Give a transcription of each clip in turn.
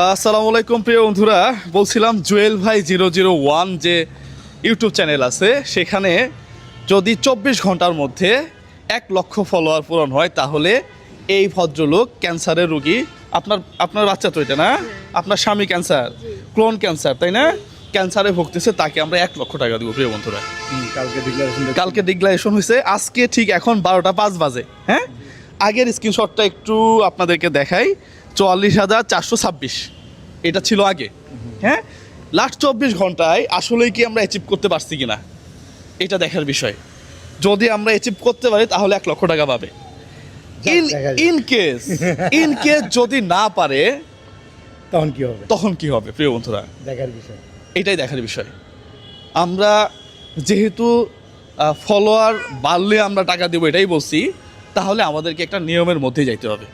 আসসালামু আলাইকুম প্রিয় বন্ধুরা, বলছিলাম জুয়েল ভাই 001 যে ইউটিউব চ্যানেল আছে সেখানে যদি 24 ঘন্টার মধ্যে 1 লক্ষ ফলোয়ার পূরণ হয় তাহলে এই ভদ্রলোক ক্যান্সারের রোগী, আপনার বাচ্চা তো এটা না, আপনার স্বামী ক্যান্সার, ক্লোন ক্যান্সার, তাই না? ক্যান্সারে ভুগতেছে, তাকে আমরা 1 লক্ষ টাকা দেবো প্রিয় বন্ধুরা। কালকে ডিক্লারেশন হয়েছে, আজকে ঠিক এখন 12টা 5 বাজে। হ্যাঁ, আগের স্ক্রিনশটটা একটু আপনাদেরকে দেখাই। 44,426 এটা ছিল আগে। হ্যাঁ, লাস্ট 24 ঘন্টায় আসলেই কি আমরা অ্যাচিভ করতে পারছি কিনা এটা দেখার বিষয়। যদি আমরা অ্যাচিভ করতে পারি তাহলে 1 লক্ষ টাকা পাবে। ইন কেস যদি না পারে তখন কি হবে প্রিয় বন্ধুরা, দেখার বিষয়, এটাই দেখার বিষয়। আমরা যেহেতু ফলোয়ার বাড়লে আমরা টাকা দেবো এটাই বলছি, তাহলে আমাদেরকে একটা নিয়মের মধ্যে যাইতে হবে।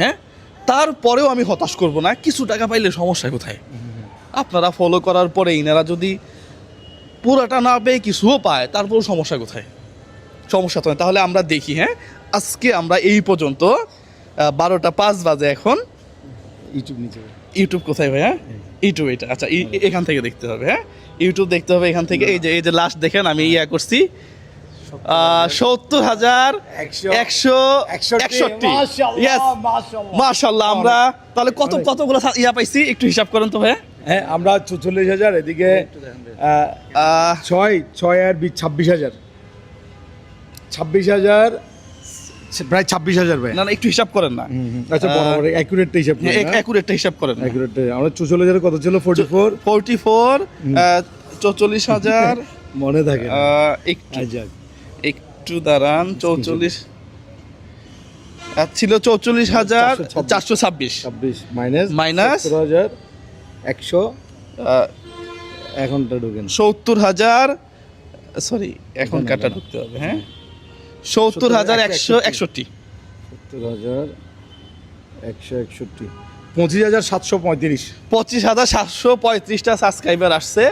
হ্যাঁ, তারপরেও আমি হতাশ করব না, কিছু টাকা পাইলে সমস্যা কোথায়? আপনারা ফলো করার পরে ইনারা যদি পুরাটা না পেয়ে কিছুও পায় তারপরেও সমস্যা কোথায়? সমস্যা তো নয়। তাহলে আমরা দেখি। হ্যাঁ, আজকে আমরা এই পর্যন্ত 12টা 5 বাজে এখন। ইউটিউব কোথায় ভাই? হ্যাঁ, ইউটিউব এটা। আচ্ছা, এখান থেকে দেখতে হবে। হ্যাঁ, ইউটিউব দেখতে হবে এখান থেকে। এই যে লাস্ট দেখেন আমি করছি 70,161। মাশাআল্লাহ। আমরা তাহলে কতগুলো পাইছি একটু হিসাব করেন তো ভাই। হ্যাঁ, আমরা 44,000, এদিকে 6 আর 26,000, 26,000, প্রায় 26,000 ভাই। না একটু হিসাব করেন না। আচ্ছা, বরাবর অ্যাকুরেটটা হিসাব করেন। অ্যাকুরেটটা হিসাব করেন। অ্যাকুরেটটা আমরা 44,000 কত ছিল? 44 44,000 মনে থাকে না। একটু দাঁড়ান। 44 ছিল 44,426 মাইনাস 70,100। এখনটা ঢুকেন 70,000, সরি এখন কাটা ঢুকতে হবে। হ্যাঁ, 70,161। 70,161, 25,735। 25,735টা সাবস্ক্রাইবার আসছে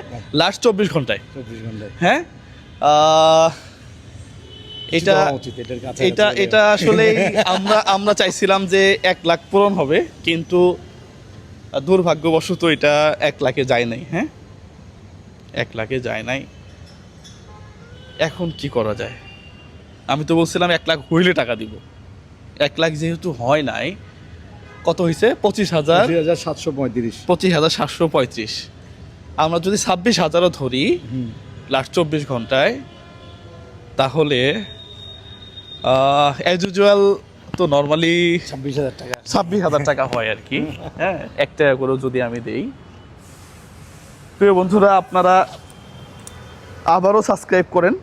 লাস্ট 24 ঘন্টায়। হ্যাঁ, এটা আসলে আমরা চাইছিলাম যে 1 লাখ পূরণ হবে, কিন্তু দুর্ভাগ্যবশত এটা 1 লাখে যায় নাই। হ্যাঁ, 1 লাখে যায় নাই। এখন কি করা যায়? আমি তো বলছিলাম 1 লাখ হইলে টাকা দিব। 1 লাখ যেহেতু হয় নাই, কত হয়েছে? 25,735। আমরা যদি 26,000ও ধরি লাস্ট 24 ঘন্টায়, তাহলে অ্যাজ ইউজুয়াল তো নর্মালি 26,000 টাকা হয় আর কি। হ্যাঁ, 1 টাকা করেও যদি আমি দেই। প্রিয় বন্ধুরা, আপনারা আবারও সাবস্ক্রাইব করেন।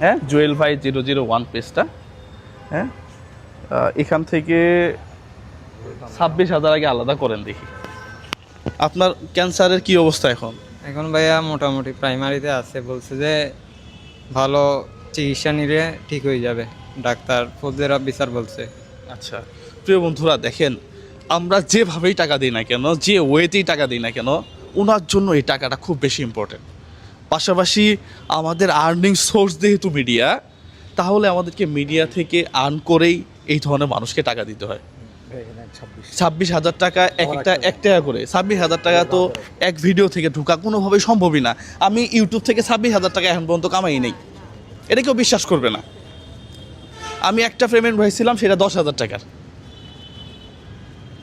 হ্যাঁ, জুয়েল ভাই 001 পেজটা। হ্যাঁ, এখান থেকে 26,000 আগে আলাদা করেন দেখি। আপনার ক্যান্সারের কি অবস্থা এখন? এখন ভাইয়া মোটামুটি প্রাইমারিতে আছে, বলছে যে ভালো চিকিৎসা নিলে ঠিক হয়ে যাবে, ডাক্তার ফজলের অফিসার বলছে। আচ্ছা প্রিয় বন্ধুরা, দেখেন আমরা যেভাবেই টাকা দিই না কেন, যে ওয়েতেই টাকা দিই না কেন, ওনার জন্য এই টাকাটা খুব বেশি ইম্পর্টেন্ট। পাশাপাশি আমাদের আর্নিং সোর্স যেহেতু মিডিয়া, তাহলে আমাদেরকে মিডিয়া থেকে আর্ন করেই এই ধরনের মানুষকে টাকা দিতে হয়। 26,000 টাকা এক টাকা করে। 26,000 টাকা তো এক ভিডিও থেকে ঢোকা কোনোভাবেই সম্ভবই না। আমি ইউটিউব থেকে 26,000 টাকা এখন পর্যন্ত কামাই নেই, এটা কেউ বিশ্বাস করবে না। আমি একটা পেমেন্ট হয়েছিলাম সেটা 10,000 টাকার।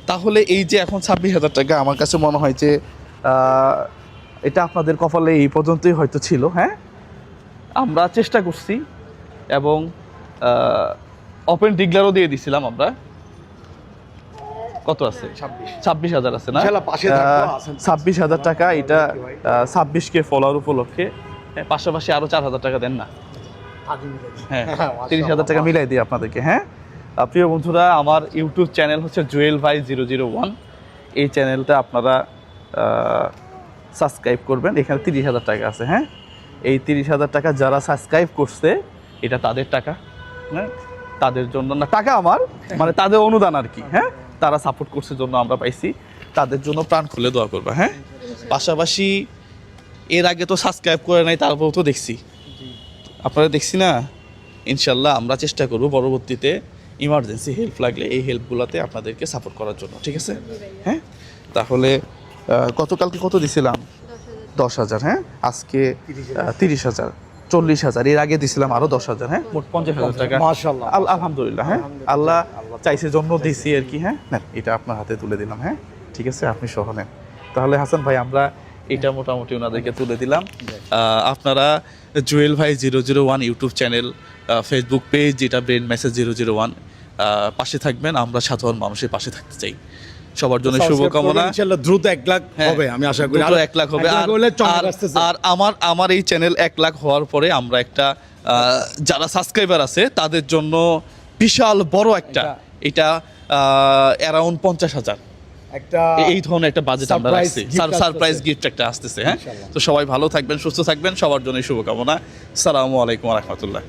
তাহলে এই যে এখন 26,000 টাকা, আমার কাছে মনে হয় যে এটা আপনাদের কপালে এই পর্যন্তই হয়তো ছিল। হ্যাঁ, আমরা চেষ্টা করছি এবং ওপেন ডিক্লারও দিয়ে দিছিলাম আমরা। কত আছে? 26,000 আছে না? 26,000 টাকা। এটা 26K ফলোয়ার উপলক্ষে। পাশাপাশি আরো 4,000 টাকা দেন না? হ্যাঁ, 30,000 টাকা মিলাই দিই আপনাদেরকে। হ্যাঁ, প্রিয় বন্ধুরা, আমার ইউটিউব চ্যানেল হচ্ছে জুয়েল ভাই 001। এই চ্যানেলটা আপনারা সাবস্ক্রাইব করবেন। এখানে 30,000 টাকা আছে। হ্যাঁ, এই 30,000 টাকা যারা সাবস্ক্রাইব করছে এটা তাদের টাকা। হ্যাঁ, তাদের জন্য না, টাকা আমার মানে তাদের অনুদান আর কি। হ্যাঁ, তারা সাপোর্ট করছে জন্য আমরা পাইছি, তাদের জন্য প্রাণ খুলে দোয়া করবা। হ্যাঁ, পাশাপাশি এর আগে তো সাবস্ক্রাইব করে নাই, তারপর তো দেখছি আপনারা, দেখছি না। ইনশাল্লাহ আমরা চেষ্টা করব পরবর্তীতে ইমার্জেন্সি হেল্প লাগলে এই হেল্পগুলোতে আপনাদেরকে সাপোর্ট করার জন্য। ঠিক আছে? হ্যাঁ, তাহলে গতকালকে কত দিছিলাম? 10,000। হ্যাঁ, আজকে 30,000, 40,000। এর আগে দিছিলাম আরো 10,000। হ্যাঁ, মোট 50,000 টাকা। মাশাআল্লাহ। আলহামদুলিল্লাহ। হ্যাঁ, আল্লাহ চাইছে জন্য দিছি আর কি। হ্যাঁ, নেন, এটা আপনার হাতে তুলে দিলাম। হ্যাঁ, ঠিক আছে, আপনি সহ নেন। তাহলে হাসান ভাই, আমরা এটা মোটামুটি ওনাদেরকে তুলে দিলাম। আপনারা জুয়েল ভাই 001 ইউটিউব চ্যানেল, ফেসবুক পেজ, যেটা ব্রেন মেসেজ 001, পাশে থাকবেন। আমরা সাধারণ মানুষের পাশে থাকতে চাই। সবার জন্য শুভকামনা। ইনশাআল্লাহ দ্রুত 1 লাখ হবে, আমি আশা করি। দ্রুত 1 লাখ হবে। আর আমার এই চ্যানেল 1 লাখ হওয়ার পরে আমরা একটা যারা সাবস্ক্রাইবার আছে তাদের জন্য বিশাল বড় একটা, এটা অ্যারাউন্ড 50,000 একটা এই ধরনের একটা বাজেট আমরা রাখছি। সারপ্রাইজ গিফট একটা আসতেছে। হ্যাঁ, তো সবাই ভালো থাকবেন, সুস্থ থাকবেন, সবার জন্য শুভকামনা। আসসালামু আলাইকুম ওয়া রাহমাতুল্লাহ।